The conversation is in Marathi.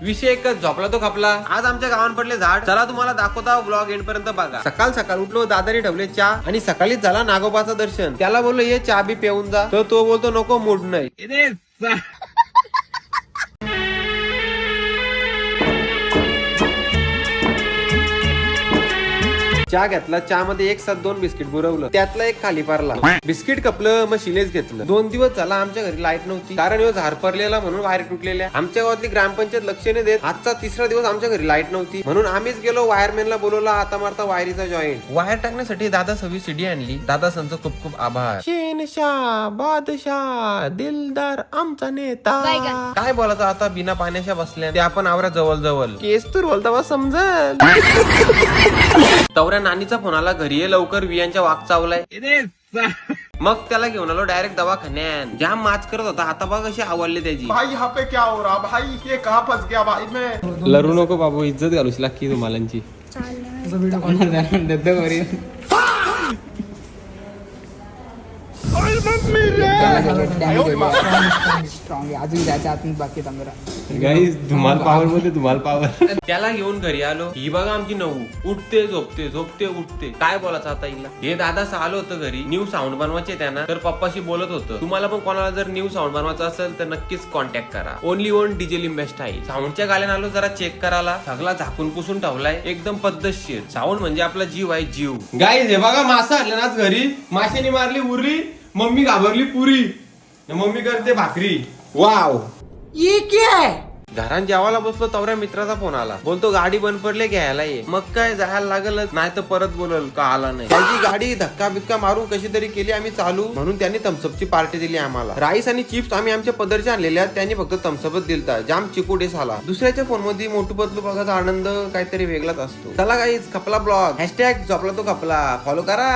विषय एकच, झोपला तो खपला. आज आमच्या गावात पडले झाड. चला तुम्हाला दाखवता, ब्लॉग एंड पर्यंत बघा. सकाळ सकाळ उठलो, दादाने ठेवले चहा आणि सकाळीच झाला नागोबाचं दर्शन. त्याला बोललो ये चहा बी पिऊन जा, तर तो बोलतो नको, मूड नाही. चहा घेतला, चहा मध्ये एक साथ 2 बिस्किट बुरवलं, त्यातला एक खाली पारला. बिस्किट कपलं, मग शिलेच घेतलं. 2 दिवस झाला आमच्या घरी लाईट नव्हती, कारण ह्यो झाड पडलेला म्हणून वायर तुटलेल्या. आमच्या गावातली ग्रामपंचायत लक्ष नाही देत. आजचा 3रा दिवस आमच्या घरी लाईट नव्हती, म्हणून आम्हीच गेलो वायरमॅनला बोलवला. आता मारता वायरीचा जॉईंट. वायर टाकण्यासाठी दादा सवी सीडी आणली. दादा संच खूप खूप आभार. शेनशाह, बादशाह, दिलदार आमचा नेता. काय बोलायचं आता, बिना पाण्याच्या बसल्या. ते आपण आवरा जवळ जवळ. केस तर बोलता समजल. तवऱ्या नानीचा फोन आला, घरी ये लवकर, वियांच्या वाघ चावलाय. मग त्याला घेऊन आलो डायरेक्ट दवाखान्यात. जाम माच करत होता. आता बघ कशी आवडले त्याची. भाई यहाँ पे क्या हो रहा भाई, ये कहाँ फंस गया भाई मैं. लरू नको बाबू, इज्जत घालूच लागती तुम्हाला. धुमाल पावर मध्ये धुमाल पावर. त्याला घेऊन घरी आलो. ही बघा आमची नऊ, उठते झोपते झोपते उठते. काय बोलायचं आता हिला. हे दादा आलो होतं घरी, न्यू साऊंड बनवायचे त्यांना, तर पप्पाशी बोलत होतं. तुम्हाला पण कोणाला जर न्यू साऊंड बनवायचं असेल तर नक्कीच कॉन्टॅक्ट करा. ओनली ओन डीजे लिंबेस्ट आहे. साऊंडच्या गाल्यान आलो जरा चेक करायला. सगळा झाकून पुसून ठेवलाय, एकदम पद्धतशीर. साऊंड म्हणजे आपला जीव आहे, जीव. गाईज हे बघा, मासा आणला ना घरी, माशाने मारली उरली, मम्मी घाबरली पुरी, मम्मी करते भाकरी. वाव, ये क्या है. घरात जेवायला बसलो, तवऱ्या मित्राचा फोन आला. बोलतो गाडी बंद पडले, घ्यायला ये. मग काय जायला लागलच, नाही तर परत बोलल का आला नाही. त्याची गाडी धक्का बिक्का मारून कशी तरी केली आम्ही चालू, म्हणून त्यांनी थम्सअपची पार्टी दिली आम्हाला. राईस आणि चिप्स आम्ही आमच्या पदरच्या आणलेल्या, त्यांनी फक्त थम्सअपच दिलता. जाम चिकुडेस आला. दुसऱ्याच्या फोन मध्ये मोठू बदलू बघायचा आनंद काहीतरी वेगळाच असतो. चला गाईज, खपला ब्लॉग, # झोपला तो खपला फॉलो करा.